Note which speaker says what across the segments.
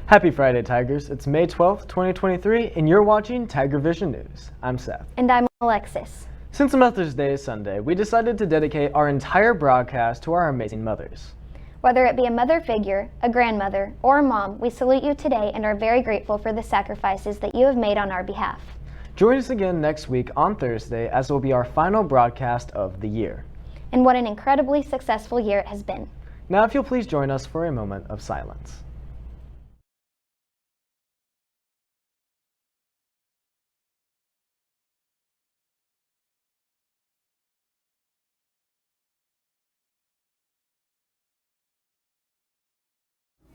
Speaker 1: Happy Friday, Tigers. It's May 12th, 2023, and you're watching TigerVision News. I'm Seth.
Speaker 2: And I'm Alexis.
Speaker 1: Since Mother's Day is Sunday, we decided to dedicate our entire broadcast to our amazing mothers.
Speaker 2: Whether it be a mother figure, a grandmother, or a mom, we salute you today and are very grateful for the sacrifices that you have made on our behalf.
Speaker 1: Join us again next week on Thursday, as it will be our final broadcast of the year.
Speaker 2: And what an incredibly successful year it has been.
Speaker 1: Now, if you'll please join us for a moment of silence.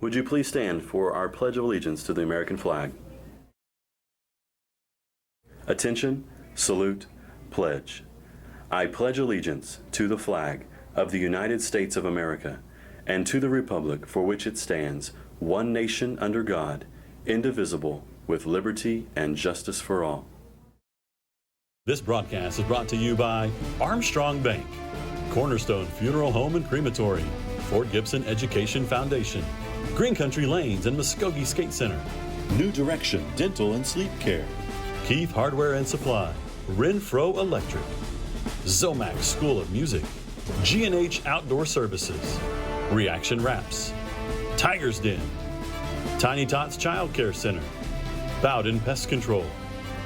Speaker 3: Would you please stand for our Pledge of Allegiance to the American flag? Attention, salute, pledge. I pledge allegiance to the flag of the United States of America and to the republic for which it stands, one nation under God, indivisible, with liberty and justice for all.
Speaker 4: This broadcast is brought to you by Armstrong Bank, Cornerstone Funeral Home and Crematory, Fort Gibson Education Foundation, Green Country Lanes and Muskogee Skate Center, New Direction Dental and Sleep Care, Keith Hardware and Supply, Renfro Electric, Zomax School of Music, G&H Outdoor Services, Reaction Wraps, Tiger's Den, Tiny Tots Child Care Center, Bowden Pest Control,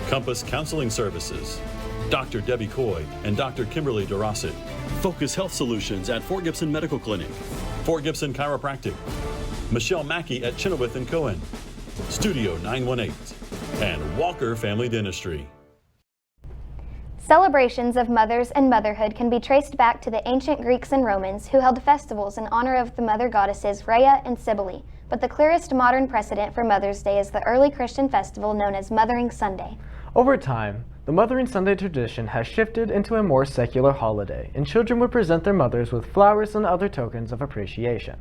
Speaker 4: Compass Counseling Services, Dr. Debbie Coy and Dr. Kimberly DeRosset, Focus Health Solutions at Fort Gibson Medical Clinic, Fort Gibson Chiropractic, Michelle Mackey at Chenoweth & Cohen, Studio 918, and Walker Family Dentistry.
Speaker 2: Celebrations of mothers and motherhood can be traced back to the ancient Greeks and Romans who held festivals in honor of the mother goddesses Rhea and Cybele, but the clearest modern precedent for Mother's Day is the early Christian festival known as Mothering Sunday.
Speaker 1: Over time, the Mothering Sunday tradition has shifted into a more secular holiday, and children would present their mothers with flowers and other tokens of appreciation.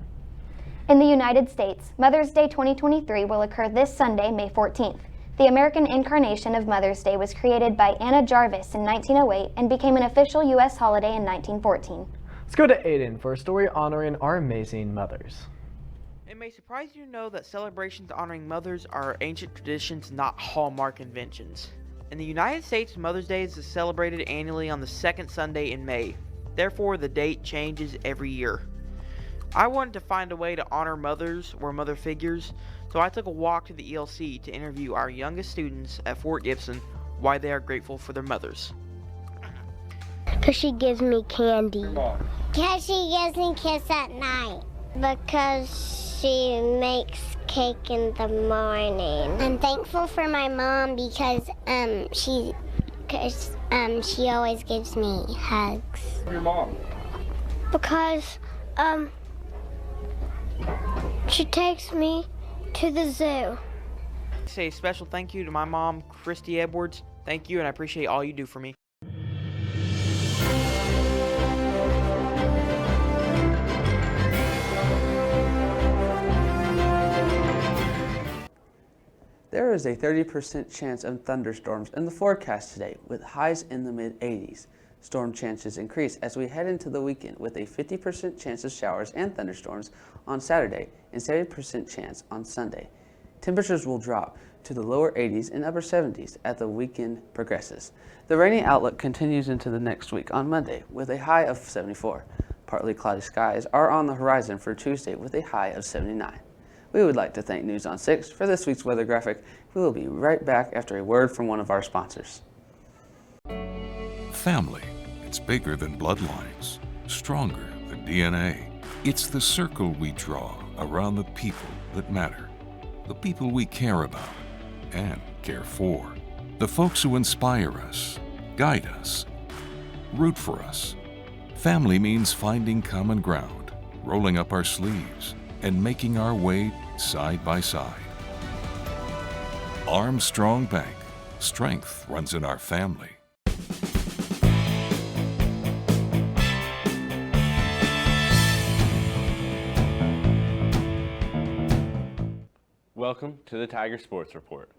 Speaker 2: In the United States, Mother's Day 2023 will occur this Sunday, May 14th. The American incarnation of Mother's Day was created by Anna Jarvis in 1908 and became an official U.S. holiday in 1914.
Speaker 1: Let's go to Aidan for a story honoring our amazing mothers.
Speaker 5: It may surprise you to know that celebrations honoring mothers are ancient traditions, not hallmark inventions. In the United States, Mother's Day is celebrated annually on the second Sunday in May. Therefore, the date changes every year. I wanted to find a way to honor mothers or mother figures, so I took a walk to the ELC to interview our youngest students at Fort Gibson why they are grateful for their mothers.
Speaker 6: Because she gives me candy.
Speaker 7: Because she gives me kiss at night. Because she makes cake in the morning. I'm thankful for my mom because she always gives me hugs.
Speaker 8: Your mom?
Speaker 6: Because she takes me to the zoo.
Speaker 5: Say a special thank you to my mom, Christy Edwards. Thank you, and I appreciate all you do for me.
Speaker 9: There is a 30% chance of thunderstorms in the forecast today, with highs in the mid-80s. Storm chances increase as we head into the weekend, with a 50% chance of showers and thunderstorms on Saturday and 70% chance on Sunday. Temperatures will drop to the lower 80s and upper 70s as the weekend progresses. The rainy outlook continues into the next week on Monday with a high of 74. Partly cloudy skies are on the horizon for Tuesday with a high of 79. We would like to thank News on 6 for this week's weather graphic. We will be right back after a word from one of our sponsors.
Speaker 10: Family. It's bigger than bloodlines, stronger than DNA. It's the circle we draw around the people that matter, the people we care about and care for, the folks who inspire us, guide us, root for us. Family means finding common ground, rolling up our sleeves, and making our way side by side. Armstrong Bank. Strength runs in our family.
Speaker 11: Welcome to the Tiger Sports Report.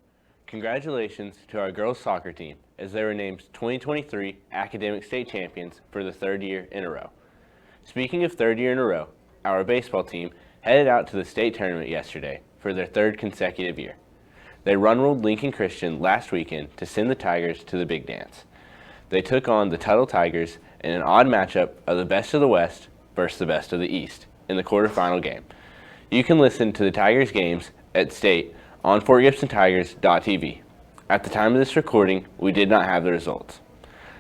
Speaker 11: Congratulations to our girls soccer team as they were named 2023 Academic State Champions for the third year in a row. Speaking of third year in a row, our baseball team headed out to the state tournament yesterday for their third consecutive year. They run-rolled Lincoln Christian last weekend to send the Tigers to the big dance. They took on the Tuttle Tigers in an odd matchup of the best of the West versus the best of the East in the quarterfinal game. You can listen to the Tigers games at state on FortGibsonTigers.tv. At the time of this recording, we did not have the results.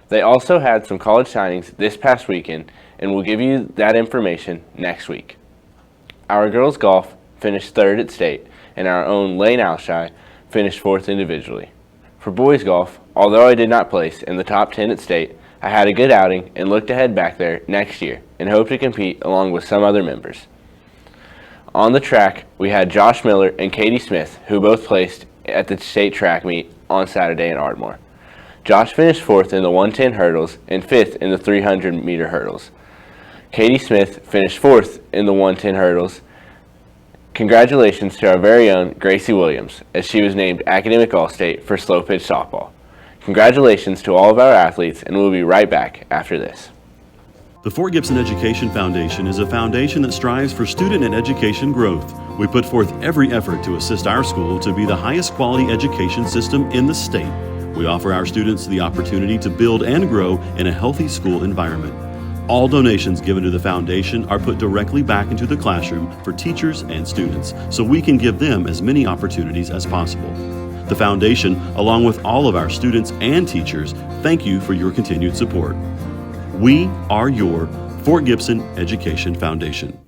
Speaker 11: They also had some college signings this past weekend, and we'll give you that information next week. Our girls golf finished third at state, and our own Lane Alshai finished fourth individually. For boys golf, although I did not place in the top 10 at state, I had a good outing and look to head back there next year and hope to compete along with some other members. On the track, we had Josh Miller and Katie Smith, who both placed at the state track meet on Saturday in Ardmore. Josh finished fourth in the 110 hurdles and fifth in the 300-meter hurdles. Katie Smith finished fourth in the 110 hurdles. Congratulations to our very own Gracie Williams, as she was named Academic All-State for slow pitch softball. Congratulations to all of our athletes, and we'll be right back after this.
Speaker 4: The Fort Gibson Education Foundation is a foundation that strives for student and education growth. We put forth every effort to assist our school to be the highest quality education system in the state. We offer our students the opportunity to build and grow in a healthy school environment. All donations given to the foundation are put directly back into the classroom for teachers and students, so we can give them as many opportunities as possible. The foundation, along with all of our students and teachers, thank you for your continued support. We are your Fort Gibson Education Foundation.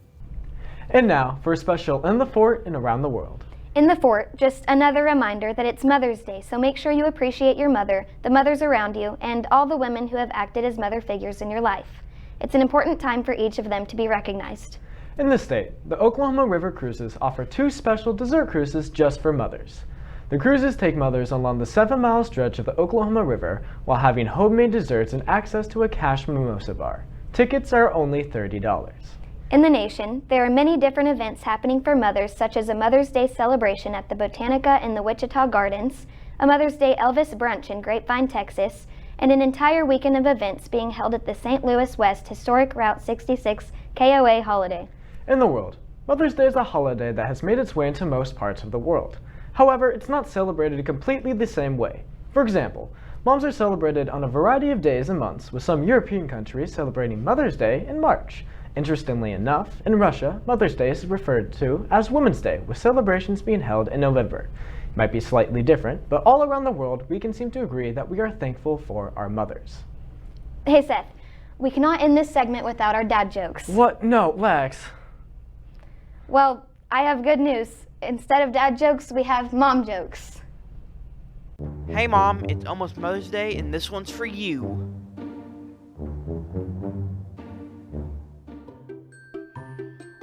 Speaker 1: And now for a special In the Fort and Around the World.
Speaker 2: In the Fort, just another reminder that it's Mother's Day, so make sure you appreciate your mother, the mothers around you, and all the women who have acted as mother figures in your life. It's an important time for each of them to be recognized.
Speaker 1: In the state, the Oklahoma River Cruises offer 2 special dessert cruises just for mothers. The cruises take mothers along the 7-mile stretch of the Oklahoma River while having homemade desserts and access to a cash mimosa bar. Tickets are only $30.
Speaker 2: In the nation, there are many different events happening for mothers, such as a Mother's Day celebration at the Botanica in the Wichita Gardens, a Mother's Day Elvis brunch in Grapevine, Texas, and an entire weekend of events being held at the St. Louis West Historic Route 66 KOA holiday.
Speaker 1: In the world, Mother's Day is a holiday that has made its way into most parts of the world. However, it's not celebrated completely the same way. For example, moms are celebrated on a variety of days and months, with some European countries celebrating Mother's Day in March. Interestingly enough, in Russia, Mother's Day is referred to as Women's Day, with celebrations being held in November. It might be slightly different, but all around the world we can seem to agree that we are thankful for our mothers.
Speaker 2: Hey Seth, we cannot end this segment without our dad jokes.
Speaker 1: What? No, Lex.
Speaker 2: Well, I have good news. Instead of dad jokes, we have mom jokes.
Speaker 5: Hey Mom, it's almost Mother's Day and this one's for you.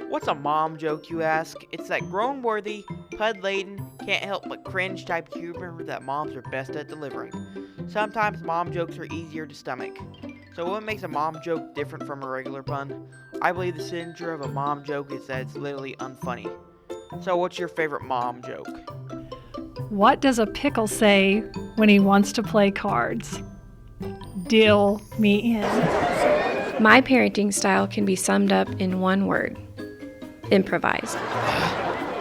Speaker 5: What's a mom joke, you ask? It's that grown-worthy, pud-laden, can't help but cringe type of humor that moms are best at delivering. Sometimes mom jokes are easier to stomach. So what makes a mom joke different from a regular pun? I believe the signature of a mom joke is that it's literally unfunny. So what's your favorite mom joke?
Speaker 8: What does a pickle say when he wants to play cards? Deal me in.
Speaker 12: My parenting style can be summed up in one word: improvise.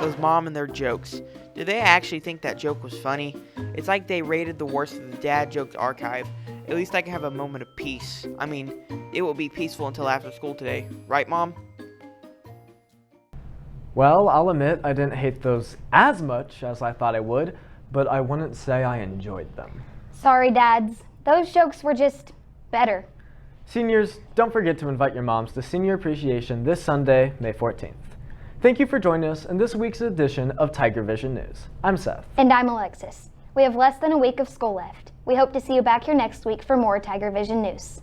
Speaker 5: Those mom and their jokes. Do they actually think that joke was funny? It's like they rated the worst of the dad jokes archive. At least I can have a moment of peace. I mean, it will be peaceful until after school today. Right, Mom?
Speaker 1: Well, I'll admit I didn't hate those as much as I thought I would, but I wouldn't say I enjoyed them.
Speaker 2: Sorry, dads. Those jokes were just better.
Speaker 1: Seniors, don't forget to invite your moms to Senior Appreciation this Sunday, May 14th. Thank you for joining us in this week's edition of TigerVision News. I'm Seth.
Speaker 2: And I'm Alexis. We have less than a week of school left. We hope to see you back here next week for more TigerVision News.